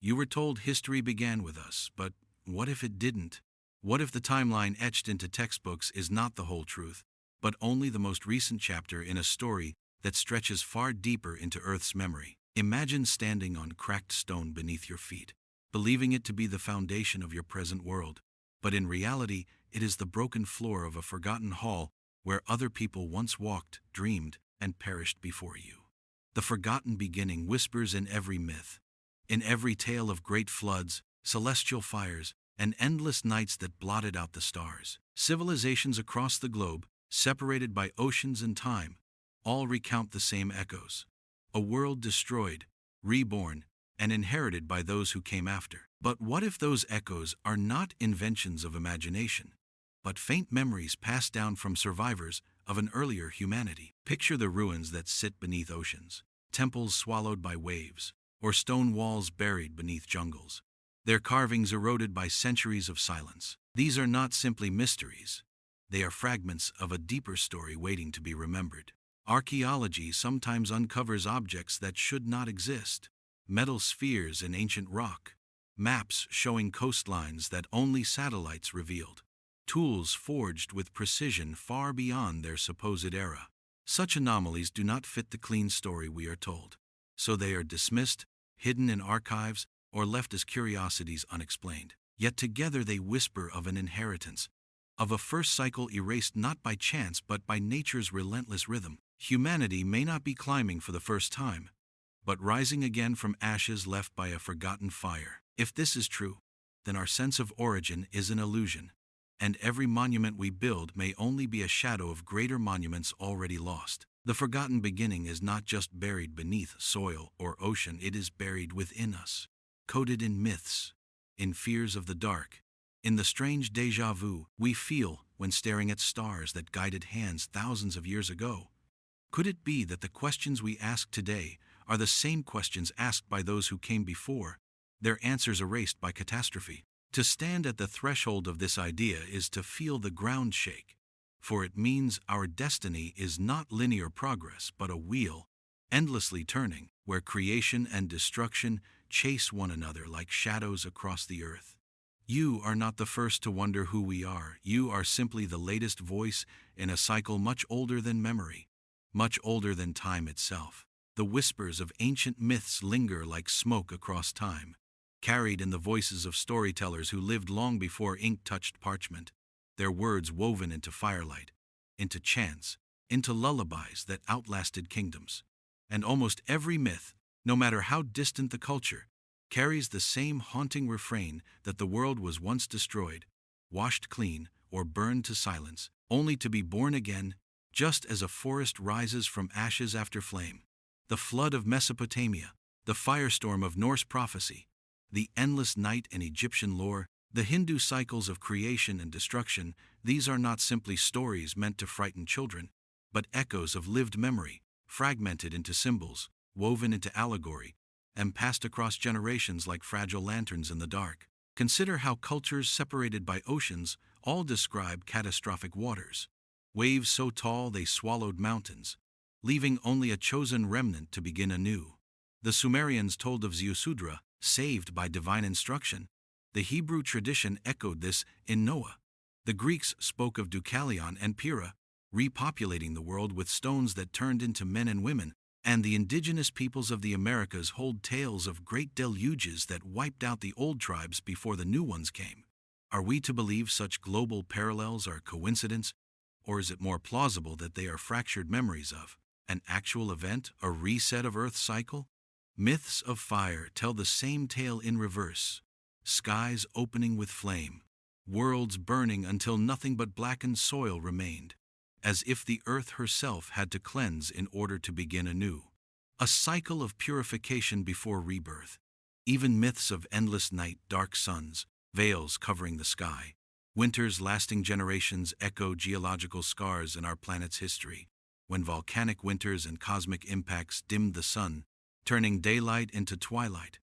You were told history began with us, but what if it didn't? What if the timeline etched into textbooks is not the whole truth, but only the most recent chapter in a story that stretches far deeper into Earth's memory? Imagine standing on cracked stone beneath your feet, believing it to be the foundation of your present world, but in reality, it is the broken floor of a forgotten hall where other people once walked, dreamed, and perished before you. The forgotten beginning whispers in every myth, in every tale of great floods, celestial fires, and endless nights that blotted out the stars. Civilizations across the globe, separated by oceans and time, all recount the same echoes. A world destroyed, reborn, and inherited by those who came after. But what if those echoes are not inventions of imagination, but faint memories passed down from survivors of an earlier humanity? Picture the ruins that sit beneath oceans, temples swallowed by waves, or stone walls buried beneath jungles, their carvings eroded by centuries of silence. These are not simply mysteries. They are fragments of a deeper story waiting to be remembered. Archaeology sometimes uncovers objects that should not exist: metal spheres in ancient rock, maps showing coastlines that only satellites revealed, tools forged with precision far beyond their supposed era. Such anomalies do not fit the clean story we are told, so they are dismissed, hidden in archives, or left as curiosities unexplained. Yet together they whisper of an inheritance, of a first cycle erased not by chance but by nature's relentless rhythm. Humanity may not be climbing for the first time, but rising again from ashes left by a forgotten fire. If this is true, then our sense of origin is an illusion, and every monument we build may only be a shadow of greater monuments already lost. The forgotten beginning is not just buried beneath soil or ocean, it is buried within us, coded in myths, in fears of the dark, in the strange déjà vu we feel when staring at stars that guided hands thousands of years ago. Could it be that the questions we ask today are the same questions asked by those who came before, their answers erased by catastrophe? To stand at the threshold of this idea is to feel the ground shake, for it means our destiny is not linear progress but a wheel, endlessly turning, where creation and destruction chase one another like shadows across the earth. You are not the first to wonder who we are. You are simply the latest voice in a cycle much older than memory, much older than time itself. The whispers of ancient myths linger like smoke across time, carried in the voices of storytellers who lived long before ink touched parchment, their words woven into firelight, into chants, into lullabies that outlasted kingdoms. And almost every myth, no matter how distant the culture, carries the same haunting refrain that the world was once destroyed, washed clean, or burned to silence, only to be born again, just as a forest rises from ashes after flame. The flood of Mesopotamia, the firestorm of Norse prophecy, the endless night in Egyptian lore, the Hindu cycles of creation and destruction, these are not simply stories meant to frighten children, but echoes of lived memory, fragmented into symbols, woven into allegory, and passed across generations like fragile lanterns in the dark. Consider how cultures separated by oceans all describe catastrophic waters, waves so tall they swallowed mountains, leaving only a chosen remnant to begin anew. The Sumerians told of Ziusudra, saved by divine instruction. The Hebrew tradition echoed this in Noah. The Greeks spoke of Deucalion and Pyrrha, repopulating the world with stones that turned into men and women, and the indigenous peoples of the Americas hold tales of great deluges that wiped out the old tribes before the new ones came. Are we to believe such global parallels are coincidence, or is it more plausible that they are fractured memories of an actual event, a reset of Earth's cycle? Myths of fire tell the same tale in reverse: skies opening with flame, worlds burning until nothing but blackened soil remained, as if the earth herself had to cleanse in order to begin anew. A cycle of purification before rebirth. Even myths of endless night, dark suns, veils covering the sky, winters lasting generations echo geological scars in our planet's history, when volcanic winters and cosmic impacts dimmed the sun, turning daylight into twilight,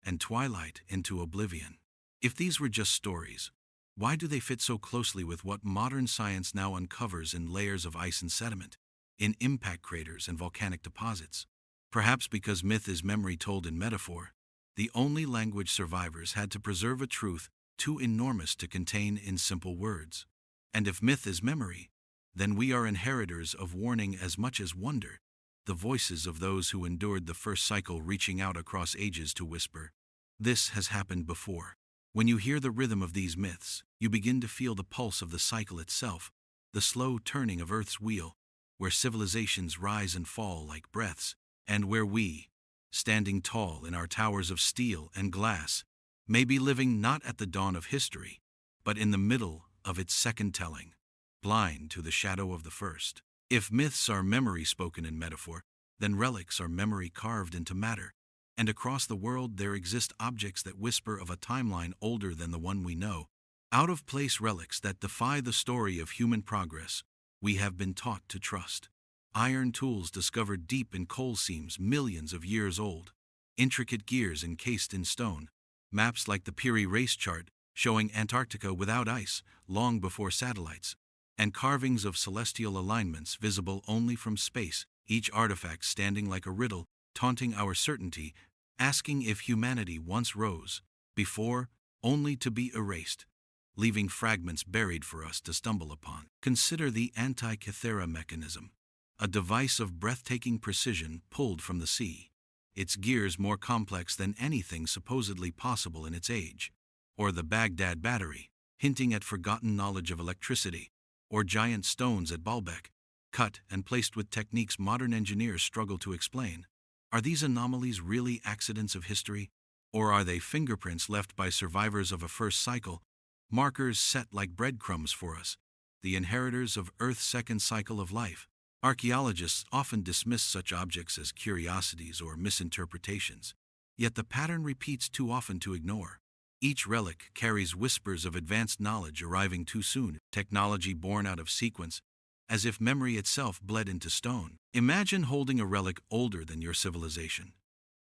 and twilight into oblivion. If these were just stories, why do they fit so closely with what modern science now uncovers in layers of ice and sediment, in impact craters and volcanic deposits? Perhaps because myth is memory told in metaphor, The only language survivors had to preserve a truth too enormous to contain in simple words. And if myth is memory, then we are inheritors of warning as much as wonder, the voices of those who endured the first cycle reaching out across ages to whisper, "This has happened before." When you hear the rhythm of these myths, you begin to feel the pulse of the cycle itself, the slow turning of Earth's wheel, where civilizations rise and fall like breaths, and where we, standing tall in our towers of steel and glass, may be living not at the dawn of history, but in the middle of its second telling, blind to the shadow of the first. If myths are memory spoken in metaphor, then relics are memory carved into matter, and across the world there exist objects that whisper of a timeline older than the one we know, out-of-place relics that defy the story of human progress we have been taught to trust. Iron tools discovered deep in coal seams millions of years old, intricate gears encased in stone, maps like the Peary race chart showing Antarctica without ice long before satellites, and carvings of celestial alignments visible only from space, each artifact standing like a riddle, taunting our certainty, asking if humanity once rose, before, only to be erased, leaving fragments buried for us to stumble upon. Consider the Antikythera mechanism, a device of breathtaking precision pulled from the sea, its gears more complex than anything supposedly possible in its age, or the Baghdad battery, hinting at forgotten knowledge of electricity, or giant stones at Baalbek, cut and placed with techniques modern engineers struggle to explain. Are these anomalies really accidents of history, or are they fingerprints left by survivors of a first cycle, markers set like breadcrumbs for us, the inheritors of Earth's second cycle of life? Archaeologists often dismiss such objects as curiosities or misinterpretations, yet the pattern repeats too often to ignore. Each relic carries whispers of advanced knowledge arriving too soon, technology born out of sequence, as if memory itself bled into stone. Imagine holding a relic older than your civilization,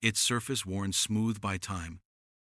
its surface worn smooth by time,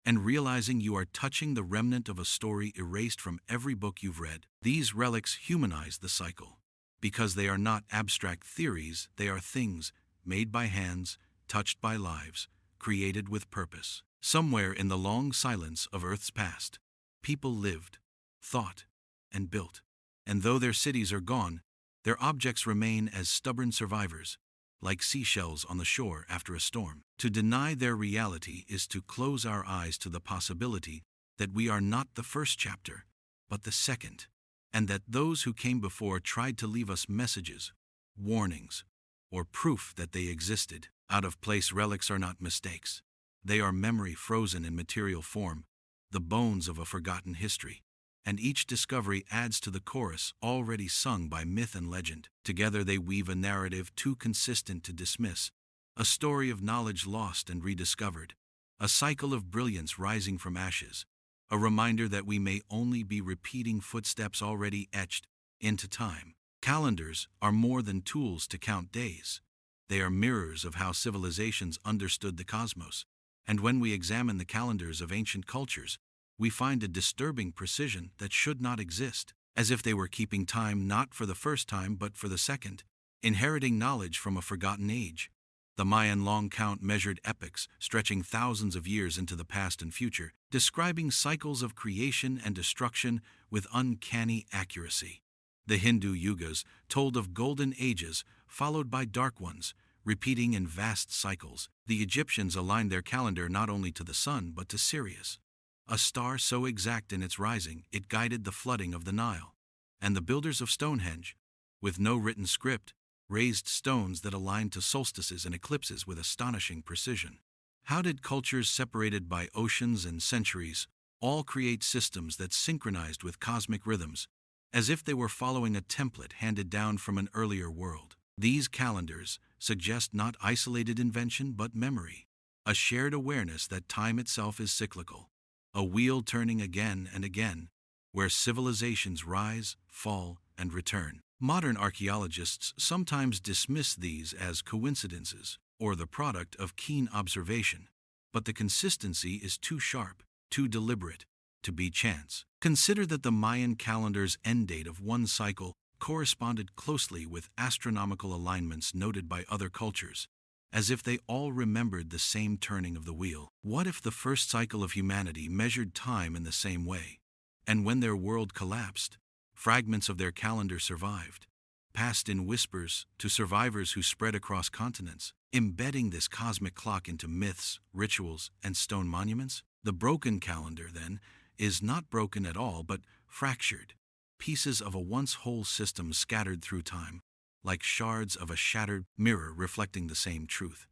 and realizing you are touching the remnant of a story erased from every book you've read. These relics humanize the cycle, because they are not abstract theories, they are things made by hands, touched by lives, created with purpose. Somewhere in the long silence of Earth's past, people lived, thought, and built. And though their cities are gone, their objects remain as stubborn survivors, like seashells on the shore after a storm. To deny their reality is to close our eyes to the possibility that we are not the first chapter, but the second, and that those who came before tried to leave us messages, warnings, or proof that they existed. Out-of-place relics are not mistakes. They are memory frozen in material form, the bones of a forgotten history. And each discovery adds to the chorus already sung by myth and legend. Together they weave a narrative too consistent to dismiss, a story of knowledge lost and rediscovered, a cycle of brilliance rising from ashes, a reminder that we may only be repeating footsteps already etched into time. Calendars are more than tools to count days. They are mirrors of how civilizations understood the cosmos. And when we examine the calendars of ancient cultures, we find a disturbing precision that should not exist, as if they were keeping time not for the first time but for the second, inheriting knowledge from a forgotten age. The Mayan long count measured epochs stretching thousands of years into the past and future, describing cycles of creation and destruction with uncanny accuracy. The Hindu yugas told of golden ages followed by dark ones, repeating in vast cycles. The Egyptians aligned their calendar not only to the sun but to Sirius, a star so exact in its rising it guided the flooding of the Nile. And the builders of Stonehenge, with no written script, raised stones that aligned to solstices and eclipses with astonishing precision. How did cultures separated by oceans and centuries all create systems that synchronized with cosmic rhythms, as if they were following a template handed down from an earlier world? These calendars suggest not isolated invention but memory, a shared awareness that time itself is cyclical, a wheel turning again and again, where civilizations rise, fall, and return. Modern archaeologists sometimes dismiss these as coincidences or the product of keen observation, but the consistency is too sharp, too deliberate, to be chance. Consider that the Mayan calendar's end date of one cycle corresponded closely with astronomical alignments noted by other cultures, as if they all remembered the same turning of the wheel. What if the first cycle of humanity measured time in the same way? And when their world collapsed, fragments of their calendar survived, passed in whispers to survivors who spread across continents, embedding this cosmic clock into myths, rituals, and stone monuments? The broken calendar, then, is not broken at all, but fractured, pieces of a once whole system scattered through time, like shards of a shattered mirror reflecting the same truth,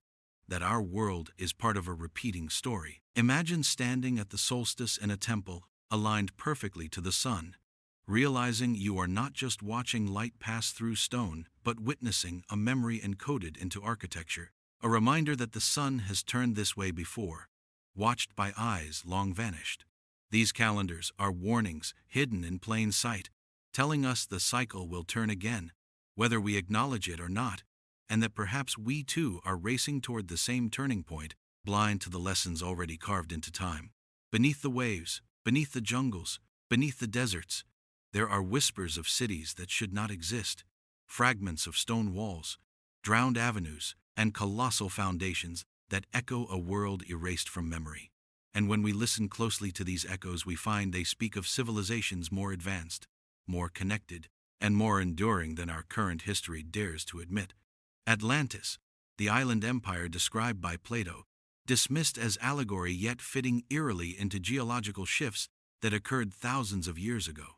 that our world is part of a repeating story. Imagine standing at the solstice in a temple, aligned perfectly to the sun, realizing you are not just watching light pass through stone, but witnessing a memory encoded into architecture, a reminder that the sun has turned this way before, watched by eyes long vanished. These calendars are warnings hidden in plain sight, telling us the cycle will turn again, whether we acknowledge it or not, and that perhaps we too are racing toward the same turning point, blind to the lessons already carved into time. Beneath the waves, beneath the jungles, beneath the deserts, there are whispers of cities that should not exist, fragments of stone walls, drowned avenues, and colossal foundations that echo a world erased from memory. And when we listen closely to these echoes, we find they speak of civilizations more advanced, more connected, and more enduring than our current history dares to admit. Atlantis, the island empire described by Plato, dismissed as allegory yet fitting eerily into geological shifts that occurred thousands of years ago.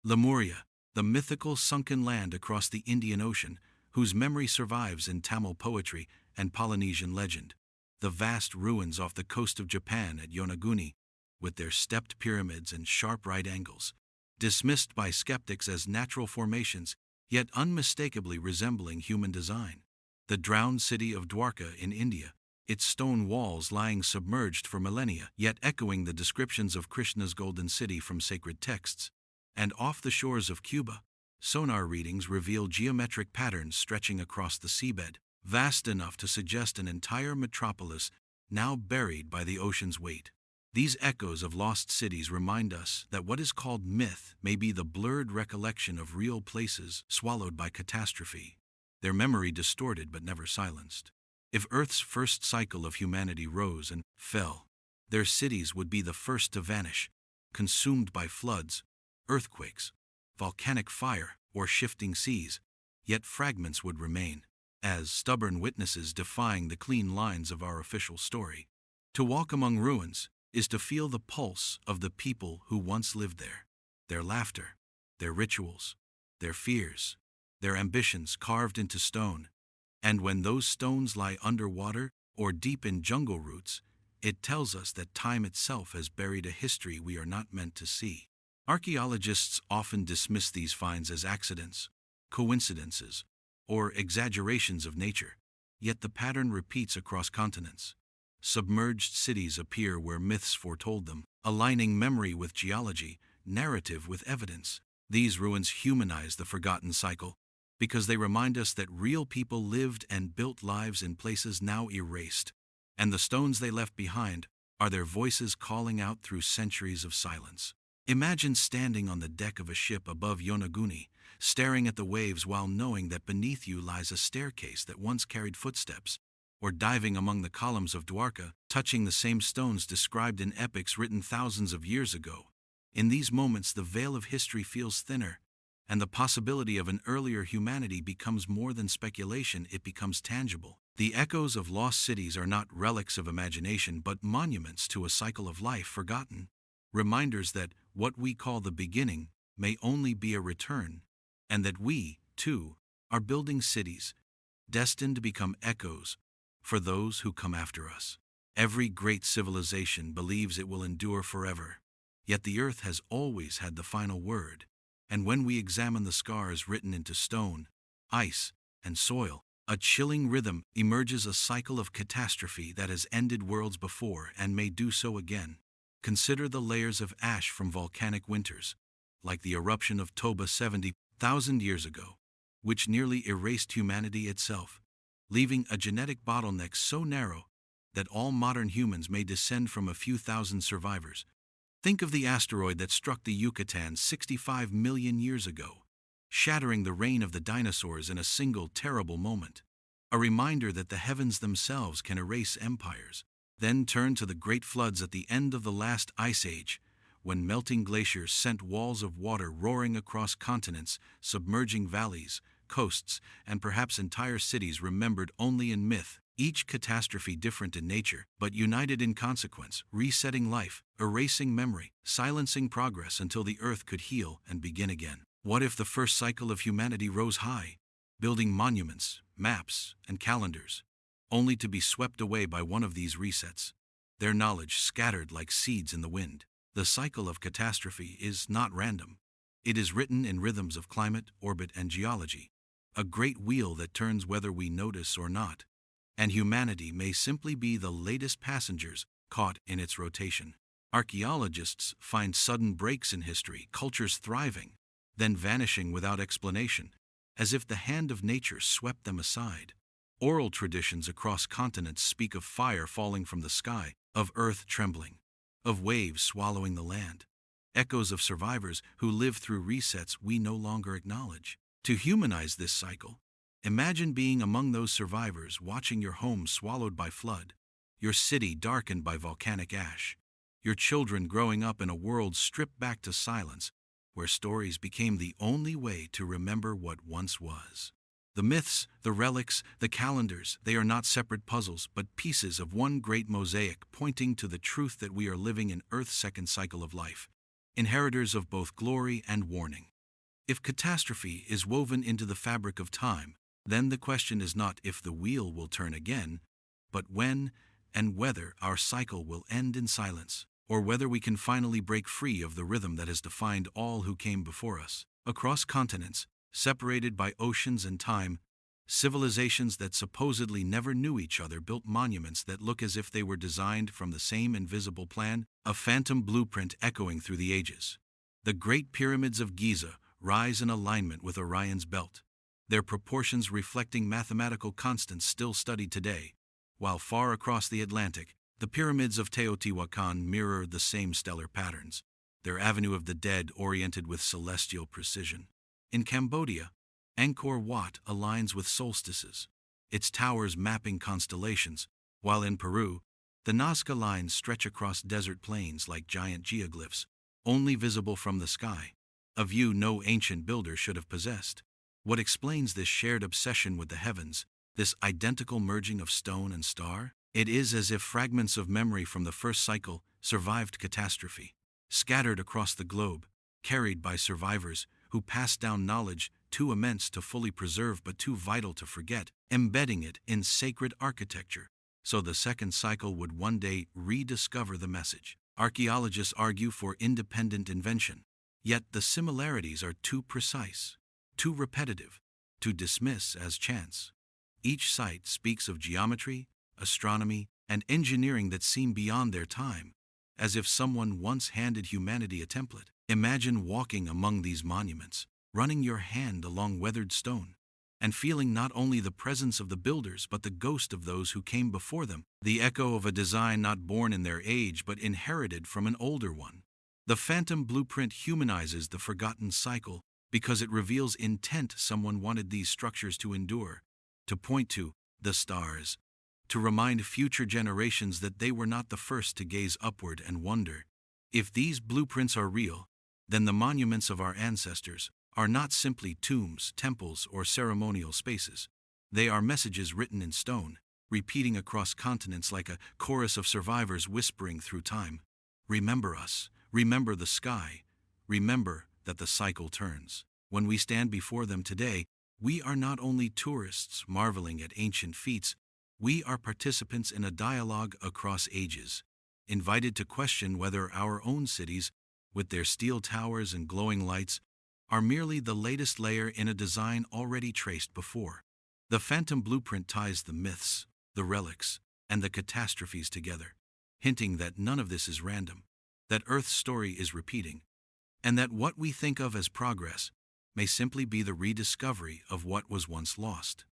Lemuria, the mythical sunken land across the Indian Ocean, whose memory survives in Tamil poetry and Polynesian legend. The vast ruins off the coast of Japan at Yonaguni, with their stepped pyramids and sharp right angles, dismissed by skeptics as natural formations, yet unmistakably resembling human design. The drowned city of Dwarka in India, its stone walls lying submerged for millennia, yet echoing the descriptions of Krishna's golden city from sacred texts. And off the shores of Cuba, sonar readings reveal geometric patterns stretching across the seabed, vast enough to suggest an entire metropolis now buried by the ocean's weight. These echoes of lost cities remind us that what is called myth may be the blurred recollection of real places swallowed by catastrophe, their memory distorted but never silenced. If Earth's first cycle of humanity rose and fell, their cities would be the first to vanish, consumed by floods, earthquakes, volcanic fire, or shifting seas, yet fragments would remain, as stubborn witnesses defying the clean lines of our official story. To walk among ruins is to feel the pulse of the people who once lived there, their laughter, their rituals, their fears, their ambitions carved into stone. And when those stones lie underwater or deep in jungle roots, it tells us that time itself has buried a history we are not meant to see. Archaeologists often dismiss these finds as accidents, coincidences, or exaggerations of nature, yet the pattern repeats across continents. Submerged cities appear where myths foretold them, aligning memory with geology, narrative with evidence. These ruins humanize the forgotten cycle, because they remind us that real people lived and built lives in places now erased, and the stones they left behind are their voices calling out through centuries of silence. Imagine standing on the deck of a ship above Yonaguni, staring at the waves while knowing that beneath you lies a staircase that once carried footsteps, or diving among the columns of Dwarka, touching the same stones described in epics written thousands of years ago. In these moments, the veil of history feels thinner, and the possibility of an earlier humanity becomes more than speculation, it becomes tangible. The echoes of lost cities are not relics of imagination but monuments to a cycle of life forgotten, reminders that what we call the beginning may only be a return, and that we, too, are building cities, destined to become echoes for those who come after us. Every great civilization believes it will endure forever, yet the earth has always had the final word. And when we examine the scars written into stone, ice, and soil, a chilling rhythm emerges, a cycle of catastrophe that has ended worlds before and may do so again. Consider the layers of ash from volcanic winters, like the eruption of Toba 70,000 years ago, which nearly erased humanity itself, leaving a genetic bottleneck so narrow that all modern humans may descend from a few thousand survivors. Think of the asteroid that struck the Yucatan 65 million years ago, shattering the reign of the dinosaurs in a single terrible moment. a reminder that the heavens themselves can erase empires. Then turn to the great floods at the end of the last ice age, when melting glaciers sent walls of water roaring across continents, submerging valleys, coasts, and perhaps entire cities remembered only in myth. Each catastrophe different in nature, but united in consequence, resetting life, erasing memory, silencing progress until the earth could heal and begin again. What if the first cycle of humanity rose high, building monuments, maps, and calendars, only to be swept away by one of these resets, their knowledge scattered like seeds in the wind? The cycle of catastrophe is not random. It is written in rhythms of climate, orbit, and geology, a great wheel that turns whether we notice or not. And humanity may simply be the latest passengers caught in its rotation. Archaeologists find sudden breaks in history, cultures thriving, then vanishing without explanation, as if the hand of nature swept them aside. Oral traditions across continents speak of fire falling from the sky, of earth trembling, of waves swallowing the land, echoes of survivors who lived through resets we no longer acknowledge. To humanize this cycle, imagine being among those survivors, watching your home swallowed by flood, your city darkened by volcanic ash, your children growing up in a world stripped back to silence, where stories became the only way to remember what once was. The myths, the relics, the calendars, they are not separate puzzles, but pieces of one great mosaic pointing to the truth that we are living in Earth's second cycle of life, inheritors of both glory and warning. If catastrophe is woven into the fabric of time, then the question is not if the wheel will turn again, but when and whether our cycle will end in silence, or whether we can finally break free of the rhythm that has defined all who came before us. Across continents, separated by oceans and time, civilizations that supposedly never knew each other built monuments that look as if they were designed from the same invisible plan, a phantom blueprint echoing through the ages. The Great Pyramids of Giza rise in alignment with Orion's belt, their proportions reflecting mathematical constants still studied today, while far across the Atlantic, the pyramids of Teotihuacan mirror the same stellar patterns, their avenue of the dead oriented with celestial precision. In Cambodia, Angkor Wat aligns with solstices, its towers mapping constellations, while in Peru, the Nazca lines stretch across desert plains like giant geoglyphs, only visible from the sky, a view no ancient builder should have possessed. What explains this shared obsession with the heavens, this identical merging of stone and star? It is as if fragments of memory from the first cycle survived catastrophe, scattered across the globe, carried by survivors who passed down knowledge too immense to fully preserve but too vital to forget, embedding it in sacred architecture, so the second cycle would one day rediscover the message. Archaeologists argue for independent invention, yet the similarities are too precise, too repetitive, to dismiss as chance. Each site speaks of geometry, astronomy, and engineering that seem beyond their time, as if someone once handed humanity a template. Imagine walking among these monuments, running your hand along weathered stone, and feeling not only the presence of the builders but the ghost of those who came before them, the echo of a design not born in their age but inherited from an older one. The phantom blueprint humanizes the forgotten cycle because it reveals intent someone wanted these structures to endure, to point to the stars, to remind future generations that they were not the first to gaze upward and wonder. If these blueprints are real, then the monuments of our ancestors are not simply tombs, temples, or ceremonial spaces. They are messages written in stone, repeating across continents like a chorus of survivors whispering through time. Remember us, remember the sky, remember that the cycle turns. When we stand before them today, we are not only tourists marveling at ancient feats, we are participants in a dialogue across ages, invited to question whether our own cities, with their steel towers and glowing lights, are merely the latest layer in a design already traced before. The phantom blueprint ties the myths, the relics, and the catastrophes together, hinting that none of this is random, that Earth's story is repeating, and that what we think of as progress may simply be the rediscovery of what was once lost.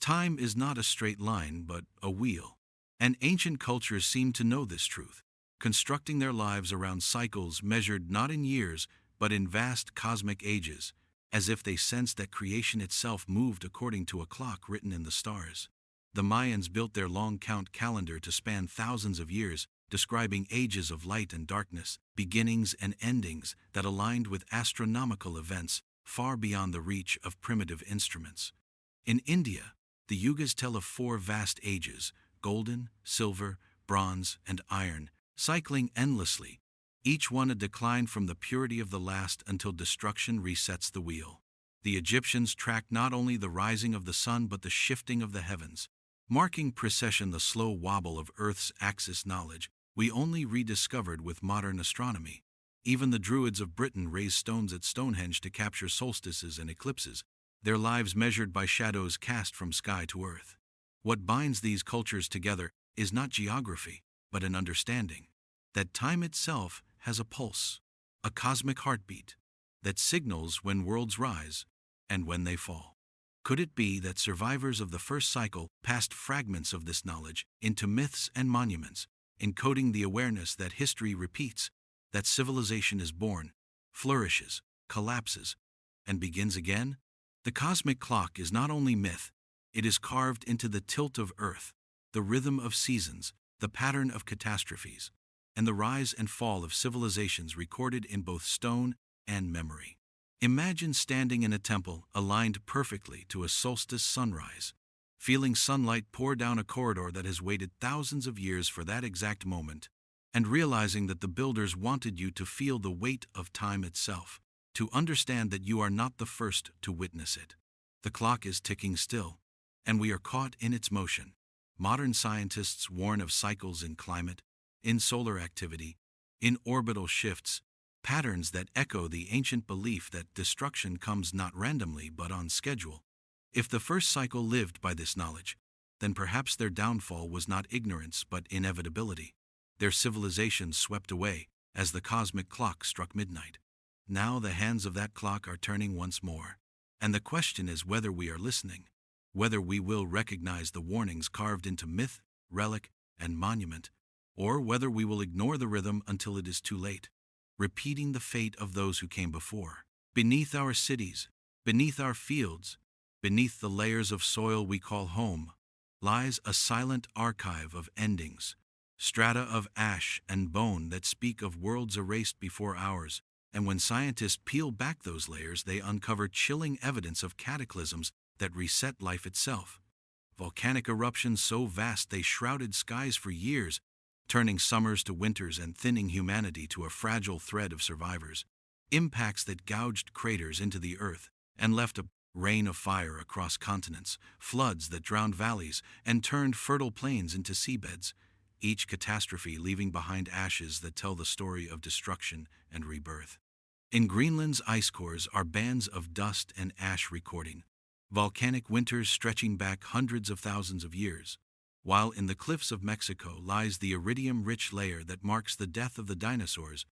Time is not a straight line but a wheel, and ancient cultures seem to know this truth, constructing their lives around cycles measured not in years but in vast cosmic ages. as if they sensed that creation itself moved according to a clock written in the stars. The Mayans built their long count calendar to span thousands of years, describing ages of light and darkness, beginnings and endings that aligned with astronomical events far beyond the reach of primitive instruments. In India, the yugas tell of 4 vast ages: golden, silver, bronze, and iron, cycling endlessly, each one a decline from the purity of the last until destruction resets the wheel. The Egyptians tracked not only the rising of the sun but the shifting of the heavens, marking precession the slow wobble of Earth's axis, knowledge we only rediscovered with modern astronomy. Even the Druids of Britain raised stones at Stonehenge to capture solstices and eclipses, their lives measured by shadows cast from sky to earth. What binds these cultures together is not geography, but an understanding that time itself has a pulse, a cosmic heartbeat, that signals when worlds rise and when they fall. Could it be that survivors of the first cycle passed fragments of this knowledge into myths and monuments, encoding the awareness that history repeats, that civilization is born, flourishes, collapses, and begins again? The cosmic clock is not only myth, it is carved into the tilt of Earth, the rhythm of seasons, the pattern of catastrophes, and the rise and fall of civilizations recorded in both stone and memory. Imagine standing in a temple aligned perfectly to a solstice sunrise, feeling sunlight pour down a corridor that has waited thousands of years for that exact moment, and realizing that the builders wanted you to feel the weight of time itself, to understand that you are not the first to witness it. The clock is ticking still, and we are caught in its motion. Modern scientists warn of cycles in climate, in solar activity, in orbital shifts, patterns that echo the ancient belief that destruction comes not randomly but on schedule. If the first cycle lived by this knowledge, then perhaps their downfall was not ignorance but inevitability. Their civilization swept away as the cosmic clock struck midnight. Now the hands of that clock are turning once more, and the question is whether we are listening, whether we will recognize the warnings carved into myth, relic, and monument, or whether we will ignore the rhythm until it is too late, repeating the fate of those who came before. Beneath our cities, beneath our fields, beneath the layers of soil we call home, lies a silent archive of endings, strata of ash and bone that speak of worlds erased before ours, and when scientists peel back those layers, they uncover chilling evidence of cataclysms that reset life itself. Volcanic eruptions so vast they shrouded skies for years, turning summers to winters and thinning humanity to a fragile thread of survivors. Impacts that gouged craters into the earth and left a rain of fire across continents, floods that drowned valleys and turned fertile plains into seabeds, each catastrophe leaving behind ashes that tell the story of destruction and rebirth. In Greenland's ice cores are bands of dust and ash recording volcanic winters stretching back hundreds of thousands of years, while in the cliffs of Mexico lies the iridium-rich layer that marks the death of the dinosaurs,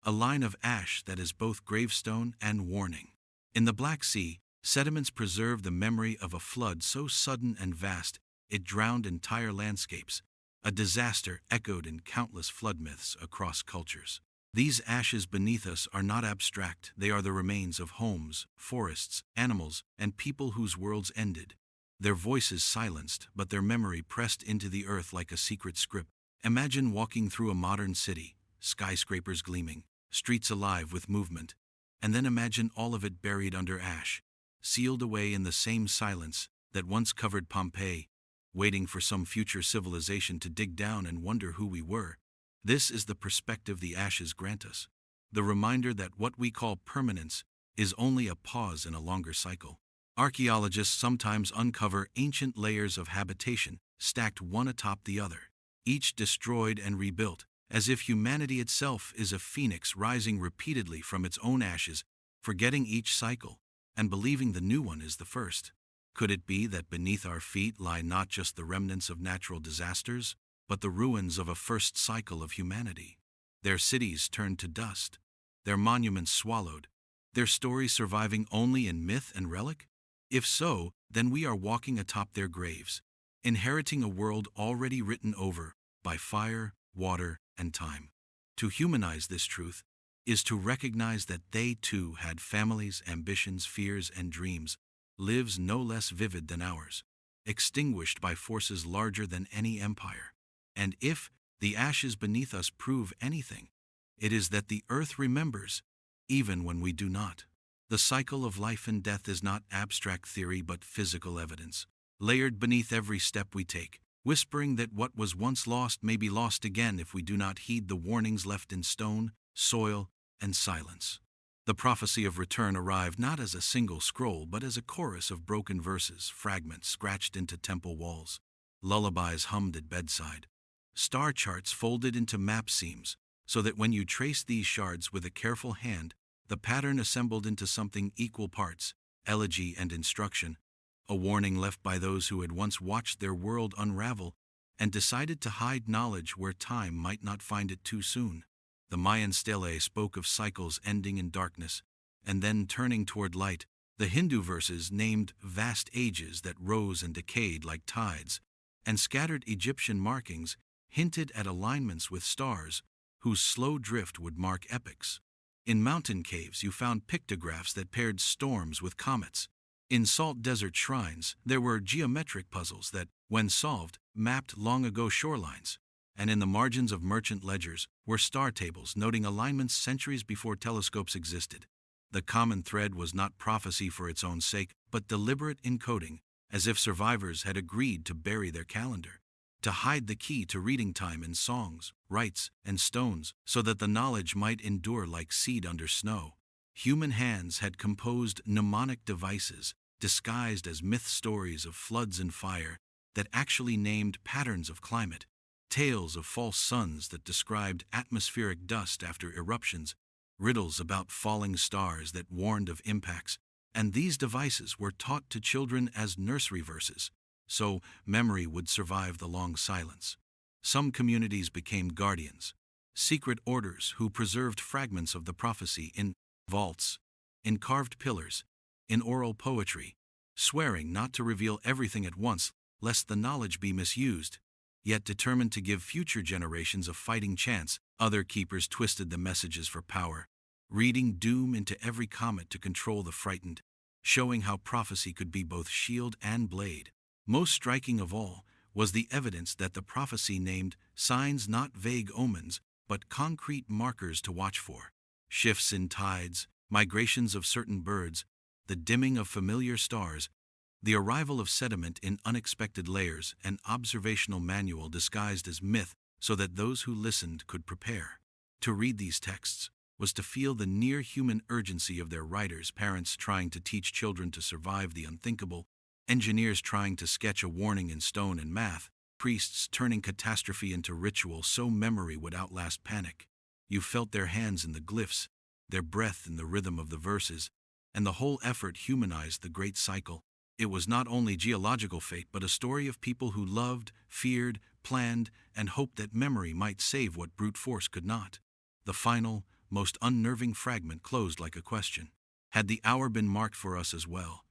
a line of ash that is both gravestone and warning. In the Black Sea, sediments preserve the memory of a flood so sudden and vast it drowned entire landscapes, a disaster echoed in countless flood myths across cultures. These ashes beneath us are not abstract, they are the remains of homes, forests, animals, and people whose worlds ended. Their voices silenced, but their memory pressed into the earth like a secret script. Imagine walking through a modern city, skyscrapers gleaming, streets alive with movement, and then imagine all of it buried under ash, sealed away in the same silence that once covered Pompeii, waiting for some future civilization to dig down and wonder who we were. This is the perspective the ashes grant us, the reminder that what we call permanence is only a pause in a longer cycle. Archaeologists sometimes uncover ancient layers of habitation stacked one atop the other, each destroyed and rebuilt, as if humanity itself is a phoenix rising repeatedly from its own ashes, forgetting each cycle and believing the new one is the first. Could it be that beneath our feet lie not just the remnants of natural disasters, but the ruins of a first cycle of humanity? Their cities turned to dust, their monuments swallowed, their stories surviving only in myth and relic? If so, then we are walking atop their graves, inheriting a world already written over by fire, water, and time. To humanize this truth, is to recognize that they too had families, ambitions, fears, and dreams, lives no less vivid than ours, extinguished by forces larger than any empire. And if the ashes beneath us prove anything, it is that the earth remembers, even when we do not. The cycle of life and death is not abstract theory but physical evidence, layered beneath every step we take, whispering that what was once lost may be lost again if we do not heed the warnings left in stone, soil, and silence. The prophecy of return arrived not as a single scroll but as a chorus of broken verses, fragments scratched into temple walls, lullabies hummed at bedside, star charts folded into map seams, so that when you trace these shards with a careful hand, the pattern assembled into something equal parts, elegy and instruction, a warning left by those who had once watched their world unravel and decided to hide knowledge where time might not find it too soon. The Mayan stele spoke of cycles ending in darkness and then turning toward light. The Hindu verses named vast ages that rose and decayed like tides, and scattered Egyptian markings hinted at alignments with stars whose slow drift would mark epochs. In mountain caves you found pictographs that paired storms with comets. In salt desert shrines there were geometric puzzles that, when solved, mapped long-ago shorelines. And in the margins of merchant ledgers were star tables noting alignments centuries before telescopes existed. The common thread was not prophecy for its own sake, but deliberate encoding, as if survivors had agreed to bury their calendar, to hide the key to reading time in songs, rites, and stones, so that the knowledge might endure like seed under snow. Human hands had composed mnemonic devices, disguised as myth stories of floods and fire, that actually named patterns of climate, tales of false suns that described atmospheric dust after eruptions, riddles about falling stars that warned of impacts, and these devices were taught to children as nursery verses, so memory would survive the long silence. Some communities became guardians, secret orders who preserved fragments of the prophecy in vaults, in carved pillars, in oral poetry, swearing not to reveal everything at once lest the knowledge be misused. Yet determined to give future generations a fighting chance, other keepers twisted the messages for power, reading doom into every comet to control the frightened, showing how prophecy could be both shield and blade. Most striking of all was the evidence that the prophecy named signs not vague omens, but concrete markers to watch for. Shifts in tides, migrations of certain birds, the dimming of familiar stars, the arrival of sediment in unexpected layers, an observational manual disguised as myth so that those who listened could prepare. To read these texts was to feel the near-human urgency of their writers, parents trying to teach children to survive the unthinkable, engineers trying to sketch a warning in stone and math, priests turning catastrophe into ritual so memory would outlast panic. You felt their hands in the glyphs, their breath in the rhythm of the verses, and the whole effort humanized the great cycle. It was not only geological fate but a story of people who loved, feared, planned, and hoped that memory might save what brute force could not. The final, most unnerving fragment closed like a question. Had the hour been marked for us as well?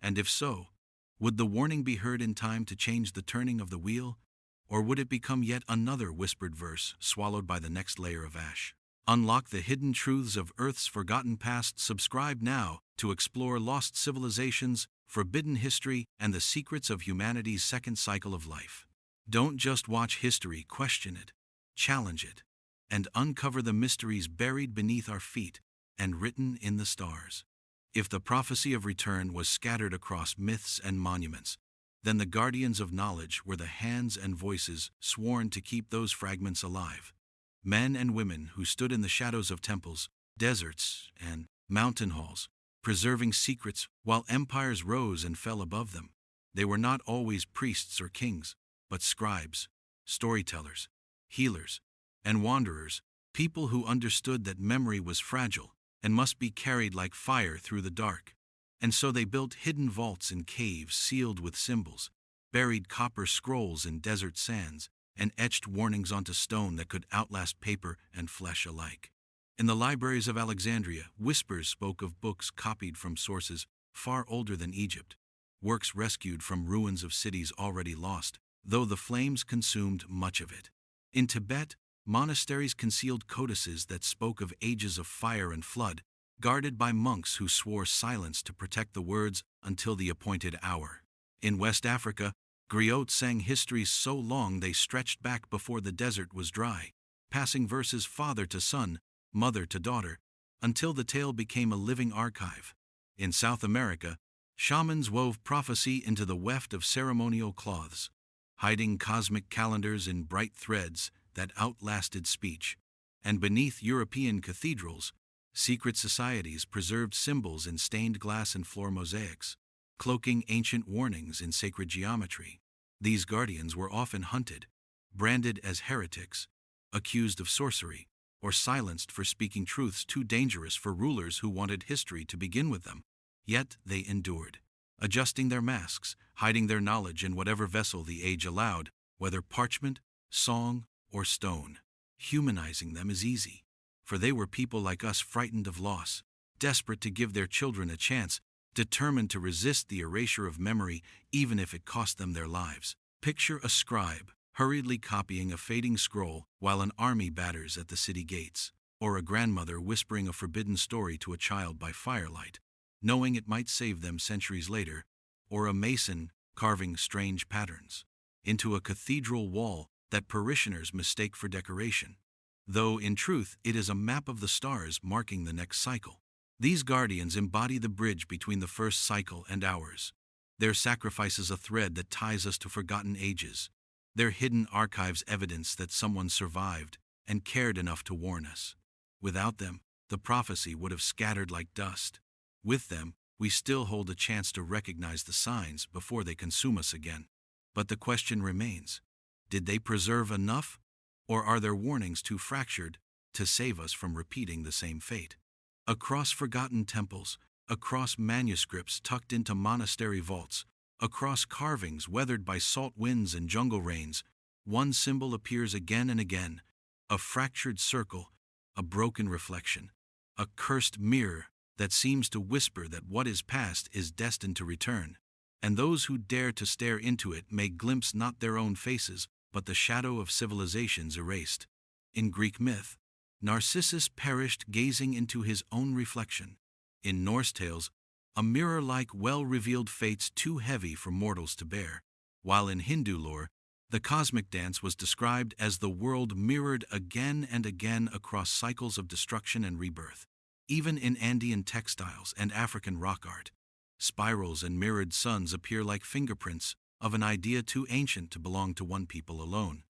And if so, would the warning be heard in time to change the turning of the wheel? Or would it become yet another whispered verse swallowed by the next layer of ash? Unlock the hidden truths of Earth's forgotten past. Subscribe now to explore lost civilizations, forbidden history, and the secrets of humanity's second cycle of life. Don't just watch history, question it, challenge it, and uncover the mysteries buried beneath our feet and written in the stars. If the prophecy of return was scattered across myths and monuments, then the guardians of knowledge were the hands and voices sworn to keep those fragments alive. Men and women who stood in the shadows of temples, deserts, and mountain halls, preserving secrets while empires rose and fell above them. They were not always priests or kings, but scribes, storytellers, healers, and wanderers, people who understood that memory was fragile and must be carried like fire through the dark. And so they built hidden vaults in caves sealed with symbols, buried copper scrolls in desert sands, and etched warnings onto stone that could outlast paper and flesh alike. In the libraries of Alexandria, whispers spoke of books copied from sources far older than Egypt, works rescued from ruins of cities already lost, though the flames consumed much of it. In Tibet, Monasteries concealed codices that spoke of ages of fire and flood, guarded by monks who swore silence to protect the words until the appointed hour. In West Africa, griots sang histories so long they stretched back before the desert was dry, passing verses father to son, mother to daughter, until the tale became a living archive. In South America, shamans wove prophecy into the weft of ceremonial cloths, hiding cosmic calendars in bright threads that outlasted speech. And beneath European cathedrals, secret societies preserved symbols in stained glass and floor mosaics, cloaking ancient warnings in sacred geometry. These guardians were often hunted, branded as heretics, accused of sorcery, or silenced for speaking truths too dangerous for rulers who wanted history to begin with them. Yet they endured, adjusting their masks, hiding their knowledge in whatever vessel the age allowed, whether parchment, song, or stone. Humanizing them is easy, for they were people like us, frightened of loss, desperate to give their children a chance, determined to resist the erasure of memory even if it cost them their lives. Picture a scribe hurriedly copying a fading scroll while an army batters at the city gates, or a grandmother whispering a forbidden story to a child by firelight, knowing it might save them centuries later, or a mason carving strange patterns into a cathedral wall that parishioners mistake for decoration, though in truth it is a map of the stars marking the next cycle. These guardians embody the bridge between the first cycle and ours. Their sacrifice is a thread that ties us to forgotten ages. Their hidden archives evidence that someone survived and cared enough to warn us. Without them, the prophecy would have scattered like dust. With them, we still hold a chance to recognize the signs before they consume us again. But the question remains, did they preserve enough, or are their warnings too fractured to save us from repeating the same fate? Across forgotten temples, across manuscripts tucked into monastery vaults, across carvings weathered by salt winds and jungle rains, one symbol appears again and again, a fractured circle, a broken reflection, a cursed mirror that seems to whisper that what is past is destined to return, and those who dare to stare into it may glimpse not their own faces, but the shadow of civilizations erased. In Greek myth, Narcissus perished gazing into his own reflection. In Norse tales, a mirror-like well-revealed fates too heavy for mortals to bear, while in Hindu lore, the cosmic dance was described as the world mirrored again and again across cycles of destruction and rebirth. Even in Andean textiles and African rock art, spirals and mirrored suns appear like fingerprints of an idea too ancient to belong to one people alone.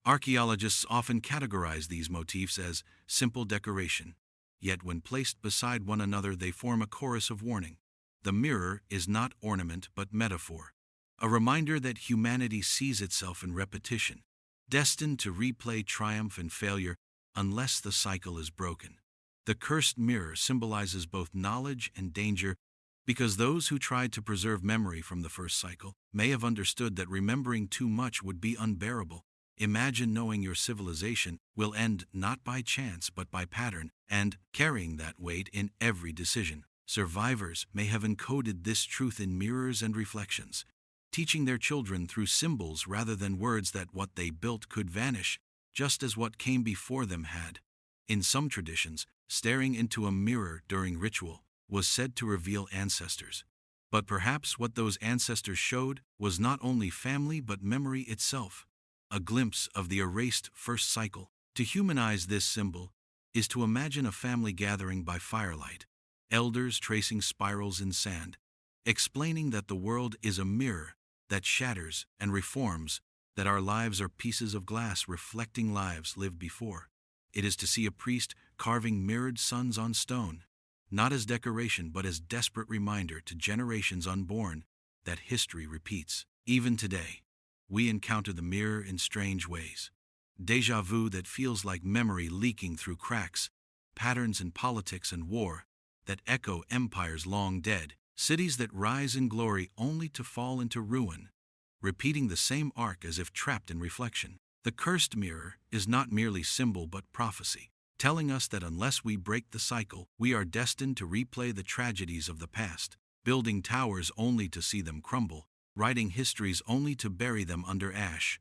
Archaeologists often categorize these motifs as simple decoration, yet when placed beside one another they form a chorus of warning. The mirror is not ornament but metaphor, a reminder that humanity sees itself in repetition, destined to replay triumph and failure unless the cycle is broken. The cursed mirror symbolizes both knowledge and danger, because those who tried to preserve memory from the first cycle may have understood that remembering too much would be unbearable. Imagine knowing your civilization will end not by chance but by pattern, and carrying that weight in every decision. Survivors may have encoded this truth in mirrors and reflections, teaching their children through symbols rather than words that what they built could vanish, just as what came before them had. In some traditions, staring into a mirror during ritual was said to reveal ancestors. But perhaps what those ancestors showed was not only family but memory itself, a glimpse of the erased first cycle. To humanize this symbol is to imagine a family gathering by firelight, elders tracing spirals in sand, explaining that the world is a mirror that shatters and reforms, that our lives are pieces of glass reflecting lives lived before. It is to see a priest carving mirrored suns on stone, not as decoration but as desperate reminder to generations unborn that history repeats. Even today, we encounter the mirror in strange ways. Déjà vu that feels like memory leaking through cracks, patterns in politics and war that echo empires long dead, cities that rise in glory only to fall into ruin, repeating the same arc as if trapped in reflection. The cursed mirror is not merely symbol but prophecy, telling us that unless we break the cycle, we are destined to replay the tragedies of the past, building towers only to see them crumble, writing histories only to bury them under ash.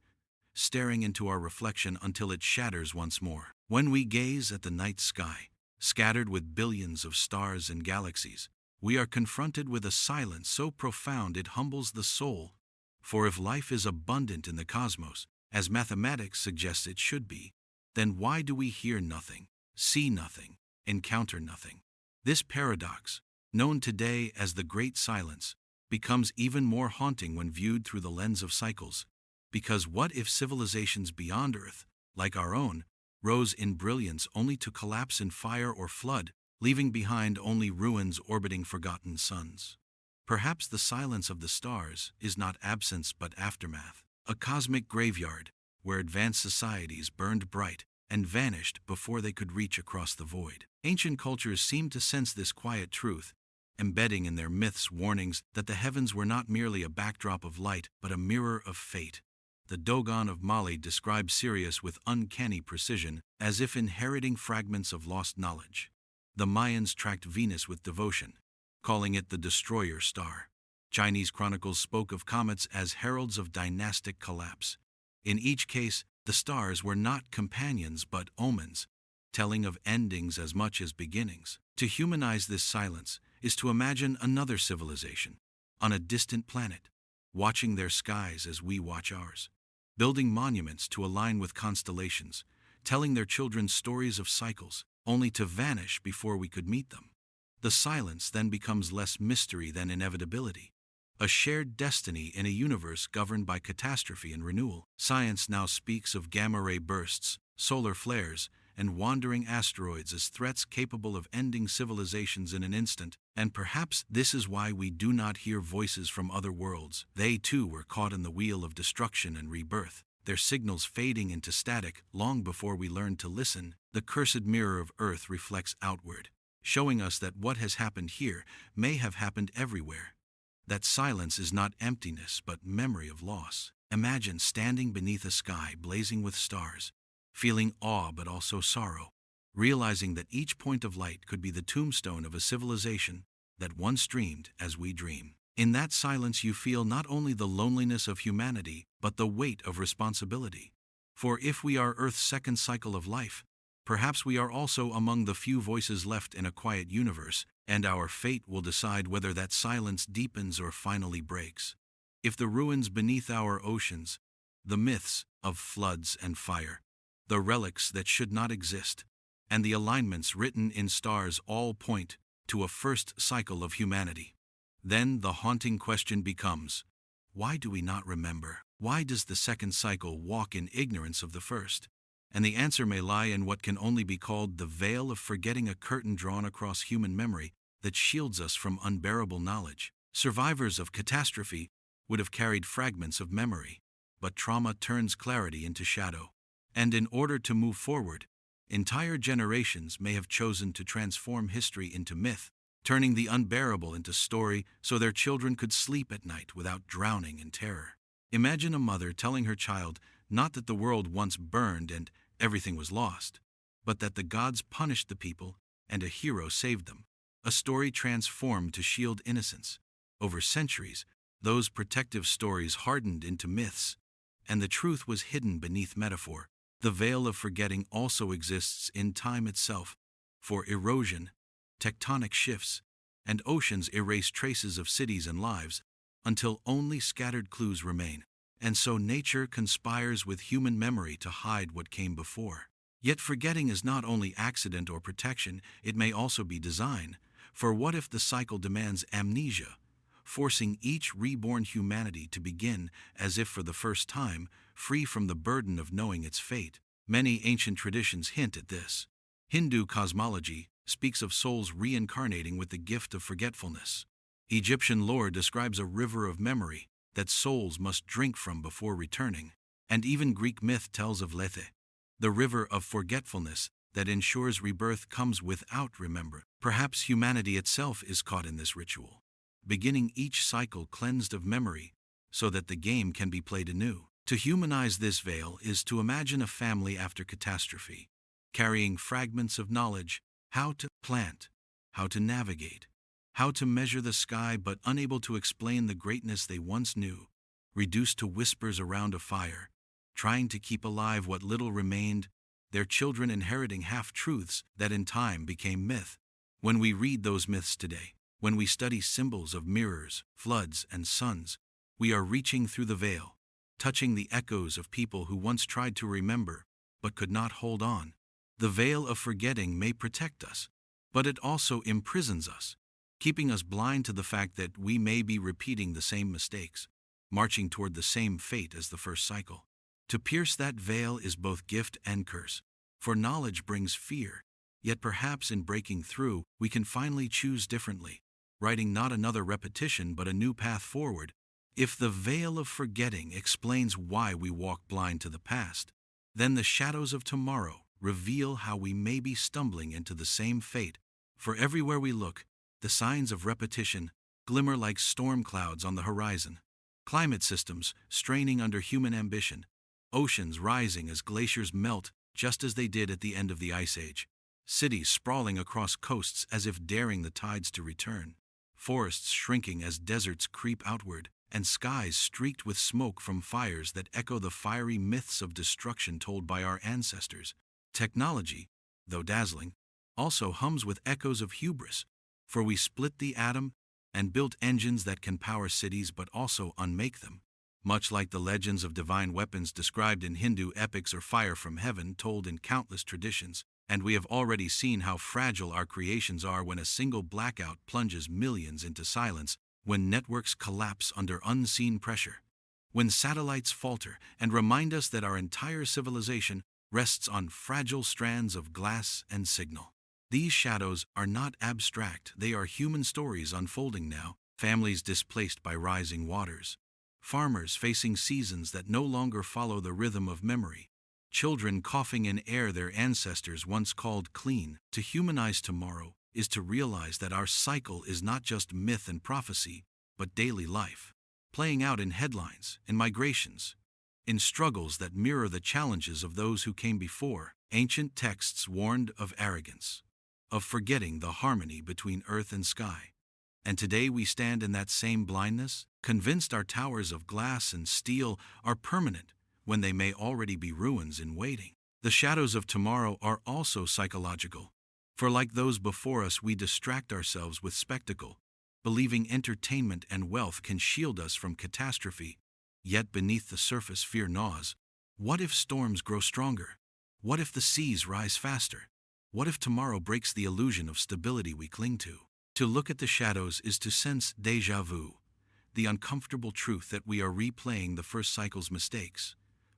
staring into our reflection until it shatters once more. When we gaze at the night sky, scattered with billions of stars and galaxies, we are confronted with a silence so profound it humbles the soul. For if life is abundant in the cosmos, as mathematics suggests it should be, then why do we hear nothing, see nothing, encounter nothing? This paradox, known today as the Great Silence, becomes even more haunting when viewed through the lens of cycles. Because what if civilizations beyond Earth, like our own, rose in brilliance only to collapse in fire or flood, leaving behind only ruins orbiting forgotten suns? Perhaps the silence of the stars is not absence but aftermath, a cosmic graveyard where advanced societies burned bright and vanished before they could reach across the void. Ancient cultures seem to sense this quiet truth, embedding in their myths warnings that the heavens were not merely a backdrop of light but a mirror of fate. The Dogon of Mali describes Sirius with uncanny precision, as if inheriting fragments of lost knowledge. The Mayans tracked Venus with devotion, calling it the destroyer star. Chinese chronicles spoke of comets as heralds of dynastic collapse. In each case, the stars were not companions but omens, telling of endings as much as beginnings. To humanize this silence is to imagine another civilization, on a distant planet, watching their skies as we watch ours, building monuments to align with constellations, telling their children stories of cycles, only to vanish before we could meet them. The silence then becomes less mystery than inevitability, a shared destiny in a universe governed by catastrophe and renewal. Science now speaks of gamma-ray bursts, solar flares, and wandering asteroids as threats capable of ending civilizations in an instant, and perhaps this is why we do not hear voices from other worlds. They too were caught in the wheel of destruction and rebirth, their signals fading into static long before we learned to listen. The cursed mirror of Earth reflects outward, showing us that what has happened here may have happened everywhere. That silence is not emptiness but memory of loss. Imagine standing beneath a sky blazing with stars, feeling awe but also sorrow, realizing that each point of light could be the tombstone of a civilization that once dreamed as we dream. In that silence you feel not only the loneliness of humanity but the weight of responsibility. For if we are Earth's second cycle of life, perhaps we are also among the few voices left in a quiet universe, and our fate will decide whether that silence deepens or finally breaks. If the ruins beneath our oceans, the myths of floods and fire, the relics that should not exist, and the alignments written in stars all point to a first cycle of humanity, then the haunting question becomes, why do we not remember? Why does the second cycle walk in ignorance of the first? And the answer may lie in what can only be called the veil of forgetting, a curtain drawn across human memory that shields us from unbearable knowledge. Survivors of catastrophe would have carried fragments of memory, but trauma turns clarity into shadow. And in order to move forward, entire generations may have chosen to transform history into myth, turning the unbearable into story so their children could sleep at night without drowning in terror. Imagine a mother telling her child not that the world once burned and everything was lost, but that the gods punished the people and a hero saved them. A story transformed to shield innocence. Over centuries, those protective stories hardened into myths, and the truth was hidden beneath metaphor. The veil of forgetting also exists in time itself, for erosion, tectonic shifts, and oceans erase traces of cities and lives, until only scattered clues remain. And so nature conspires with human memory to hide what came before. Yet forgetting is not only accident or protection, it may also be design. For what if the cycle demands amnesia, forcing each reborn humanity to begin as if for the first time, free from the burden of knowing its fate? Many ancient traditions hint at this. Hindu cosmology speaks of souls reincarnating with the gift of forgetfulness. Egyptian lore describes a river of memory that souls must drink from before returning. And even Greek myth tells of Lethe, the river of forgetfulness that ensures rebirth comes without remembrance. Perhaps humanity itself is caught in this ritual, beginning each cycle cleansed of memory so that the game can be played anew. To humanize this veil is to imagine a family after catastrophe, carrying fragments of knowledge, how to plant, how to navigate, how to measure the sky but unable to explain the greatness they once knew, reduced to whispers around a fire, trying to keep alive what little remained, their children inheriting half-truths that in time became myth. When we read those myths today, when we study symbols of mirrors, floods, and suns, we are reaching through the veil, touching the echoes of people who once tried to remember, but could not hold on. The veil of forgetting may protect us, but it also imprisons us, keeping us blind to the fact that we may be repeating the same mistakes, marching toward the same fate as the first cycle. To pierce that veil is both gift and curse, for knowledge brings fear, yet perhaps in breaking through, we can finally choose differently, writing not another repetition but a new path forward. If the veil of forgetting explains why we walk blind to the past, then the shadows of tomorrow reveal how we may be stumbling into the same fate. For everywhere we look, the signs of repetition glimmer like storm clouds on the horizon. Climate systems straining under human ambition, oceans rising as glaciers melt just as they did at the end of the Ice Age, cities sprawling across coasts as if daring the tides to return, forests shrinking as deserts creep outward, and skies streaked with smoke from fires that echo the fiery myths of destruction told by our ancestors. Technology, though dazzling, also hums with echoes of hubris, for we split the atom and built engines that can power cities but also unmake them. Much like the legends of divine weapons described in Hindu epics or fire from heaven told in countless traditions, and we have already seen how fragile our creations are when a single blackout plunges millions into silence, when networks collapse under unseen pressure, when satellites falter and remind us that our entire civilization rests on fragile strands of glass and signal. These shadows are not abstract, they are human stories unfolding now, families displaced by rising waters, farmers facing seasons that no longer follow the rhythm of memory, children coughing in air their ancestors once called clean. To humanize tomorrow is to realize that our cycle is not just myth and prophecy, but daily life, playing out in headlines, in migrations, in struggles that mirror the challenges of those who came before. Ancient texts warned of arrogance, of forgetting the harmony between earth and sky. And today we stand in that same blindness, convinced our towers of glass and steel are permanent when they may already be ruins in waiting. The shadows of tomorrow are also psychological, for like those before us we distract ourselves with spectacle, believing entertainment and wealth can shield us from catastrophe. Yet beneath the surface fear gnaws. What if storms grow stronger? What if the seas rise faster? What if tomorrow breaks the illusion of stability we cling to? To look at the shadows is to sense déjà vu, the uncomfortable truth that we are replaying the first cycle's mistakes,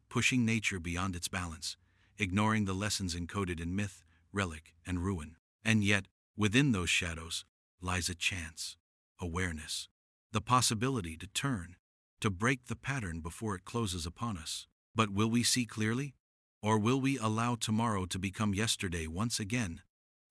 pushing nature beyond its balance, ignoring the lessons encoded in myth, relic, and ruin. And yet, within those shadows lies a chance, awareness, the possibility to turn, to break the pattern before it closes upon us. But will we see clearly? Or will we allow tomorrow to become yesterday once again,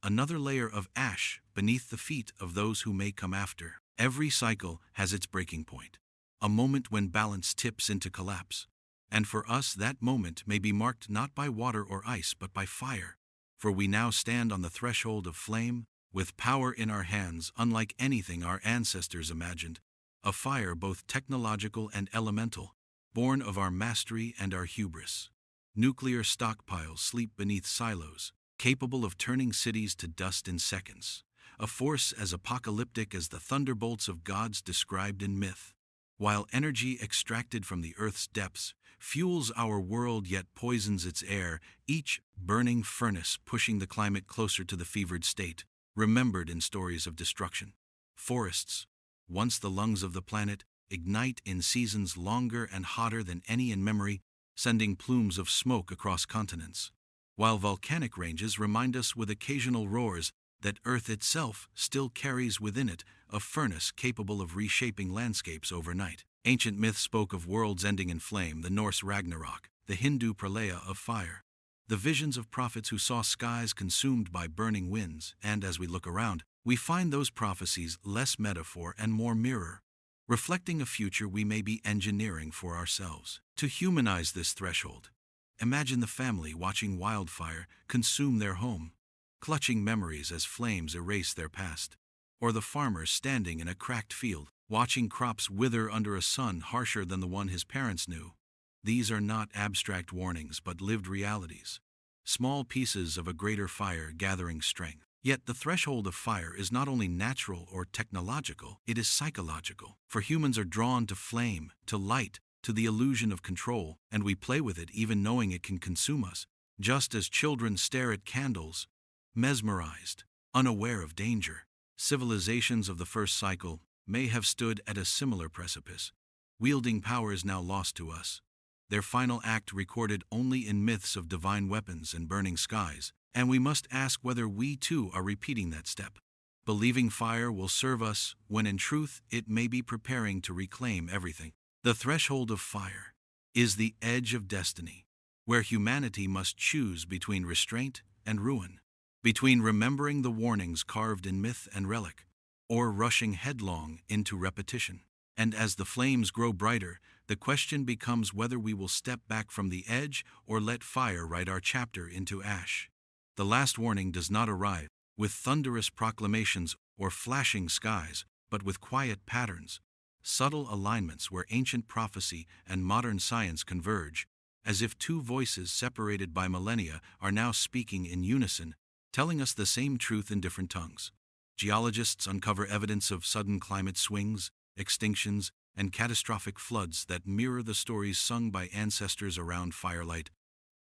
another layer of ash beneath the feet of those who may come after? Every cycle has its breaking point, a moment when balance tips into collapse. And for us that moment may be marked not by water or ice but by fire, for we now stand on the threshold of flame, with power in our hands unlike anything our ancestors imagined, a fire both technological and elemental, born of our mastery and our hubris. Nuclear stockpiles sleep beneath silos, capable of turning cities to dust in seconds, a force as apocalyptic as the thunderbolts of gods described in myth. While energy extracted from the Earth's depths fuels our world yet poisons its air, each burning furnace pushing the climate closer to the fevered state, remembered in stories of destruction. Forests, once the lungs of the planet, ignite in seasons longer and hotter than any in memory, sending plumes of smoke across continents, while volcanic ranges remind us with occasional roars that Earth itself still carries within it a furnace capable of reshaping landscapes overnight. Ancient myths spoke of worlds ending in flame, the Norse Ragnarok, the Hindu Pralaya of fire, the visions of prophets who saw skies consumed by burning winds, and as we look around, we find those prophecies less metaphor and more mirror, reflecting a future we may be engineering for ourselves. To humanize this threshold, imagine the family watching wildfire consume their home, clutching memories as flames erase their past, or the farmer standing in a cracked field, watching crops wither under a sun harsher than the one his parents knew. These are not abstract warnings but lived realities. Small pieces of a greater fire gathering strength. Yet the threshold of fire is not only natural or technological, it is psychological. For humans are drawn to flame, to light, to the illusion of control, and we play with it even knowing it can consume us, just as children stare at candles, mesmerized, unaware of danger. Civilizations of the first cycle may have stood at a similar precipice, wielding powers now lost to us. Their final act recorded only in myths of divine weapons and burning skies, and we must ask whether we too are repeating that step, believing fire will serve us when in truth it may be preparing to reclaim everything. The threshold of fire is the edge of destiny, where humanity must choose between restraint and ruin, between remembering the warnings carved in myth and relic, or rushing headlong into repetition. And as the flames grow brighter, the question becomes whether we will step back from the edge or let fire write our chapter into ash. The last warning does not arrive with thunderous proclamations or flashing skies, but with quiet patterns, subtle alignments where ancient prophecy and modern science converge, as if two voices separated by millennia are now speaking in unison, telling us the same truth in different tongues. Geologists uncover evidence of sudden climate swings, extinctions, and catastrophic floods that mirror the stories sung by ancestors around firelight,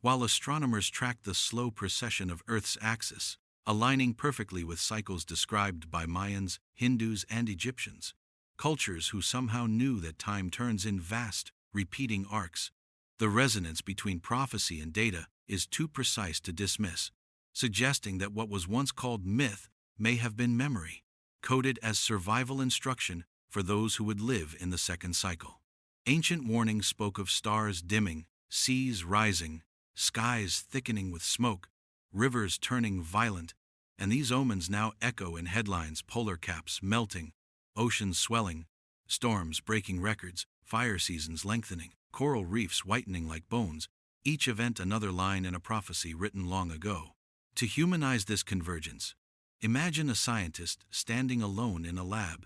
while astronomers track the slow precession of Earth's axis, aligning perfectly with cycles described by Mayans, Hindus, and Egyptians, cultures who somehow knew that time turns in vast, repeating arcs. The resonance between prophecy and data is too precise to dismiss, suggesting that what was once called myth may have been memory, coded as survival instruction for those who would live in the second cycle. Ancient warnings spoke of stars dimming, seas rising, skies thickening with smoke, rivers turning violent, and these omens now echo in headlines: polar caps melting, oceans swelling, storms breaking records, fire seasons lengthening, coral reefs whitening like bones, each event another line in a prophecy written long ago. To humanize this convergence, imagine a scientist standing alone in a lab,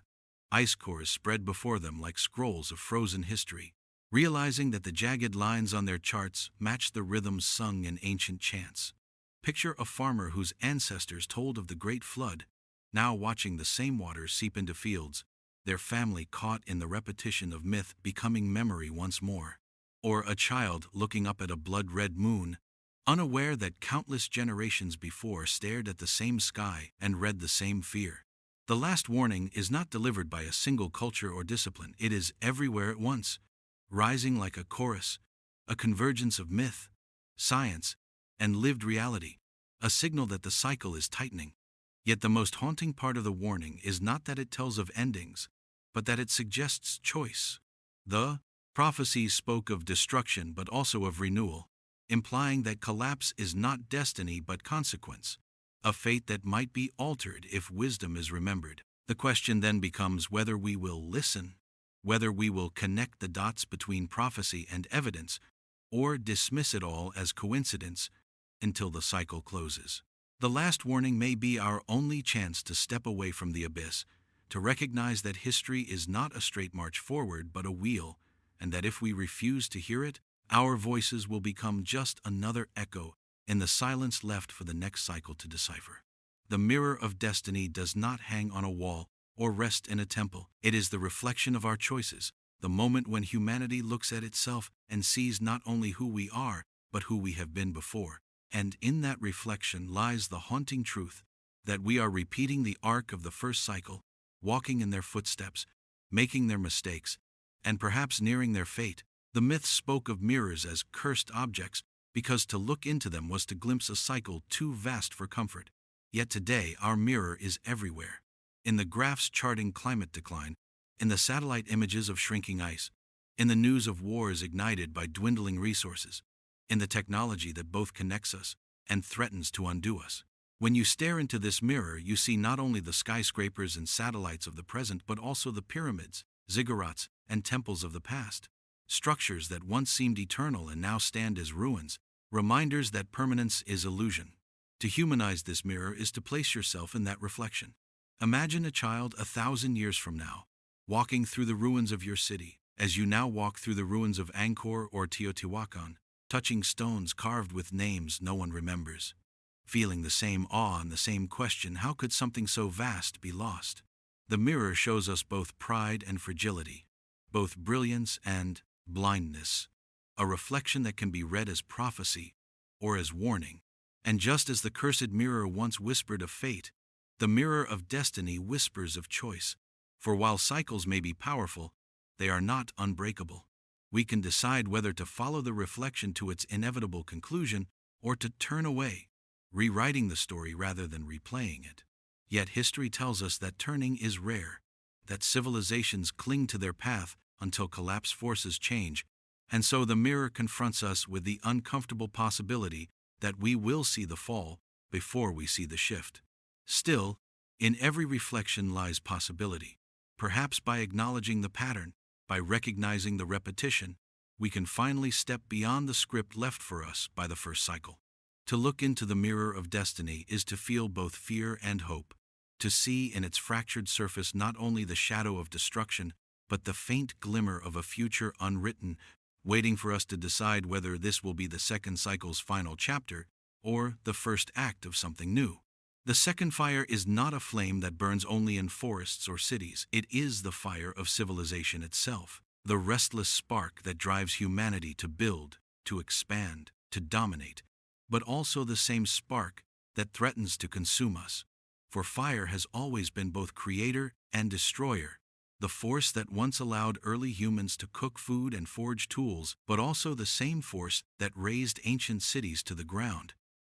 ice cores spread before them like scrolls of frozen history, realizing that the jagged lines on their charts match the rhythms sung in ancient chants. Picture a farmer whose ancestors told of the Great Flood, now watching the same waters seep into fields, their family caught in the repetition of myth becoming memory once more. Or a child looking up at a blood-red moon, unaware that countless generations before stared at the same sky and read the same fear. The last warning is not delivered by a single culture or discipline. It is everywhere at once, rising like a chorus, a convergence of myth, science, and lived reality, a signal that the cycle is tightening. Yet the most haunting part of the warning is not that it tells of endings, but that it suggests choice. The prophecies spoke of destruction but also of renewal, implying that collapse is not destiny but consequence, a fate that might be altered if wisdom is remembered. The question then becomes whether we will listen, whether we will connect the dots between prophecy and evidence, or dismiss it all as coincidence until the cycle closes. The last warning may be our only chance to step away from the abyss, to recognize that history is not a straight march forward but a wheel, and that if we refuse to hear it, our voices will become just another echo in the silence left for the next cycle to decipher. The mirror of destiny does not hang on a wall or rest in a temple. It is the reflection of our choices, the moment when humanity looks at itself and sees not only who we are, but who we have been before. And in that reflection lies the haunting truth that we are repeating the arc of the first cycle, walking in their footsteps, making their mistakes, and perhaps nearing their fate. The myths spoke of mirrors as cursed objects, because to look into them was to glimpse a cycle too vast for comfort. Yet today our mirror is everywhere. In the graphs charting climate decline, in the satellite images of shrinking ice, in the news of wars ignited by dwindling resources, in the technology that both connects us and threatens to undo us. When you stare into this mirror, you see not only the skyscrapers and satellites of the present but also the pyramids, ziggurats, and temples of the past. Structures that once seemed eternal and now stand as ruins, reminders that permanence is illusion. To humanize this mirror is to place yourself in that reflection. Imagine a child 1,000 years from now, walking through the ruins of your city, As you now walk through the ruins of Angkor or Teotihuacan, touching stones carved with names no one remembers, feeling the same awe and the same question, how could something so vast be lost? The mirror shows us both pride and fragility, both brilliance and blindness, a reflection that can be read as prophecy or as warning. And just as the cursed mirror once whispered of fate, the mirror of destiny whispers of choice. For while cycles may be powerful, they are not unbreakable. We can decide whether to follow the reflection to its inevitable conclusion or to turn away, rewriting the story rather than replaying it. Yet history tells us that turning is rare, that civilizations cling to their path until collapse forces change, and so the mirror confronts us with the uncomfortable possibility that we will see the fall before we see the shift. Still, in every reflection lies possibility. Perhaps by acknowledging the pattern, by recognizing the repetition, we can finally step beyond the script left for us by the first cycle. To look into the mirror of destiny is to feel both fear and hope, to see in its fractured surface not only the shadow of destruction, but the faint glimmer of a future unwritten, waiting for us to decide whether this will be the second cycle's final chapter or the first act of something new. The second fire is not a flame that burns only in forests or cities. It is the fire of civilization itself, the restless spark that drives humanity to build, to expand, to dominate, but also the same spark that threatens to consume us. For fire has always been both creator and destroyer, the force that once allowed early humans to cook food and forge tools, but also the same force that razed ancient cities to the ground.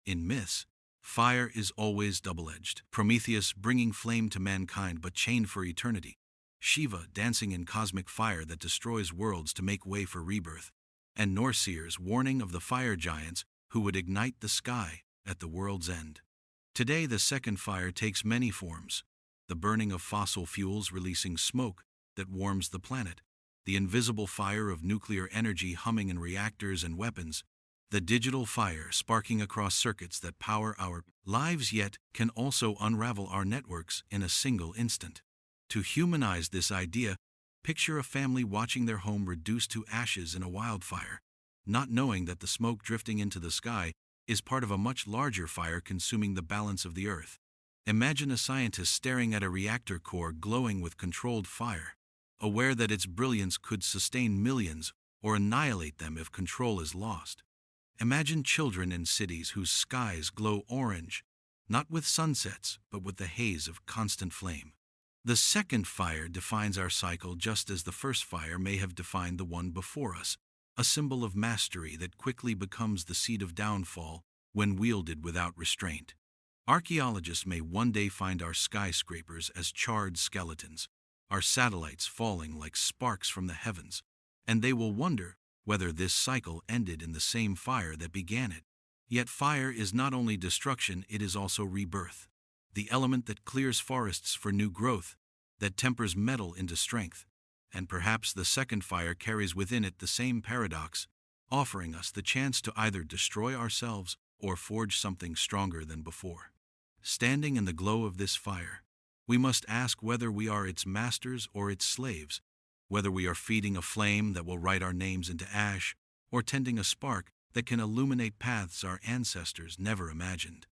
In myths, fire is always double-edged. Prometheus bringing flame to mankind but chained for eternity. Shiva dancing in cosmic fire that destroys worlds to make way for rebirth. And Norseers warning of the fire giants who would ignite the sky at the world's end. Today the second fire takes many forms. The burning of fossil fuels releasing smoke that warms the planet. The invisible fire of nuclear energy humming in reactors and weapons. The digital fire sparking across circuits that power our lives yet can also unravel our networks in a single instant. To humanize this idea, picture a family watching their home reduced to ashes in a wildfire, not knowing that the smoke drifting into the sky is part of a much larger fire consuming the balance of the earth. Imagine a scientist staring at a reactor core glowing with controlled fire, aware that its brilliance could sustain millions or annihilate them if control is lost. Imagine children in cities whose skies glow orange, not with sunsets, but with the haze of constant flame. The second fire defines our cycle just as the first fire may have defined the one before us, a symbol of mastery that quickly becomes the seed of downfall when wielded without restraint. Archaeologists may one day find our skyscrapers as charred skeletons, our satellites falling like sparks from the heavens, and they will wonder whether this cycle ended in the same fire that began it. Yet fire is not only destruction, it is also rebirth. The element that clears forests for new growth, that tempers metal into strength. And perhaps the second fire carries within it the same paradox, offering us the chance to either destroy ourselves or forge something stronger than before. Standing in the glow of this fire, we must ask whether we are its masters or its slaves, whether we are feeding a flame that will write our names into ash, or tending a spark that can illuminate paths our ancestors never imagined.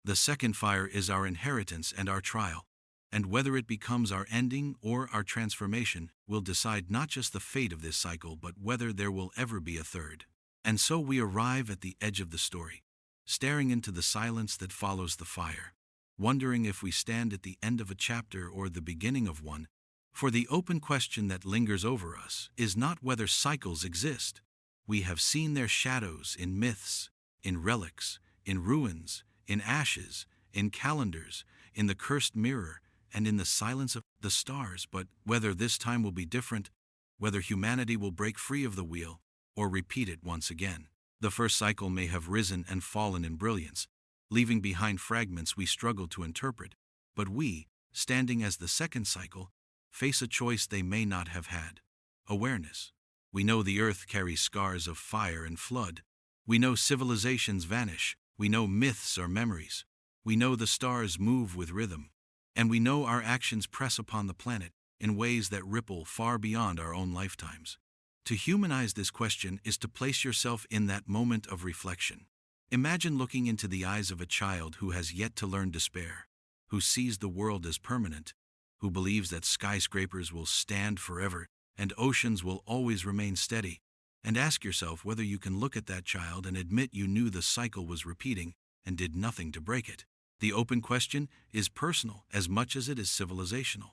The second fire is our inheritance and our trial, and whether it becomes our ending or our transformation will decide not just the fate of this cycle but whether there will ever be a third. And so we arrive at the edge of the story, staring into the silence that follows the fire, wondering if we stand at the end of a chapter or the beginning of one. For the open question that lingers over us is not whether cycles exist. We have seen their shadows in myths, in relics, in ruins, in ashes, in calendars, in the cursed mirror, and in the silence of the stars. But whether this time will be different, whether humanity will break free of the wheel, or repeat it once again. The first cycle may have risen and fallen in brilliance, leaving behind fragments we struggle to interpret. But we, standing as the second cycle, face a choice they may not have had: awareness. We know the earth carries scars of fire and flood. We know civilizations vanish. We know myths are memories. We know the stars move with rhythm. And we know our actions press upon the planet, in ways that ripple far beyond our own lifetimes. To humanize this question is to place yourself in that moment of reflection. Imagine looking into the eyes of a child who has yet to learn despair, who sees the world as permanent, who believes that skyscrapers will stand forever and oceans will always remain steady, and ask yourself whether you can look at that child and admit you knew the cycle was repeating and did nothing to break it. The open question is personal as much as it is civilizational.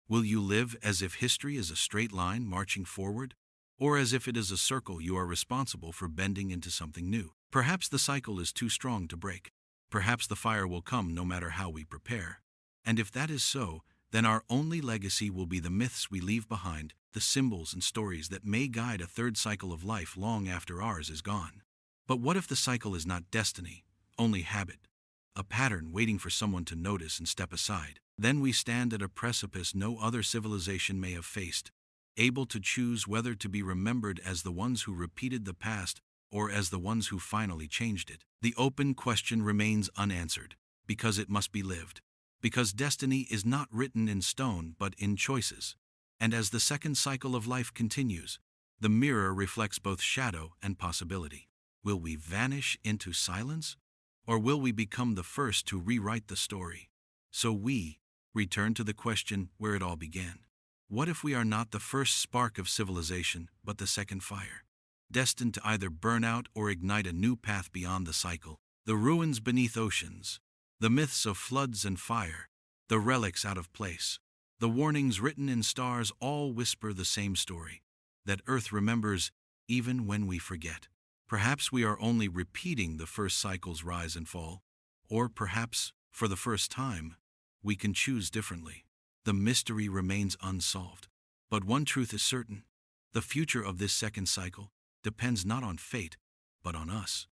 Will you live as if history is a straight line marching forward, or as if it is a circle you are responsible for bending into something new? Perhaps the cycle is too strong to break. Perhaps the fire will come no matter how we prepare. And if that is so, then our only legacy will be the myths we leave behind, the symbols and stories that may guide a third cycle of life long after ours is gone. But what if the cycle is not destiny, only habit, a pattern waiting for someone to notice and step aside? Then we stand at a precipice no other civilization may have faced, able to choose whether to be remembered as the ones who repeated the past or as the ones who finally changed it. The open question remains unanswered, because it must be lived, because destiny is not written in stone but in choices. And as the second cycle of life continues, the mirror reflects both shadow and possibility. Will we vanish into silence, or will we become the first to rewrite the story? So we return to the question where it all began. What if we are not the first spark of civilization, but the second fire, destined to either burn out or ignite a new path beyond the cycle? The ruins beneath oceans, the myths of floods and fire, the relics out of place, the warnings written in stars all whisper the same story, that Earth remembers even when we forget. Perhaps we are only repeating the first cycle's rise and fall, or perhaps, for the first time, we can choose differently. The mystery remains unsolved. But one truth is certain: the future of this second cycle depends not on fate, but on us.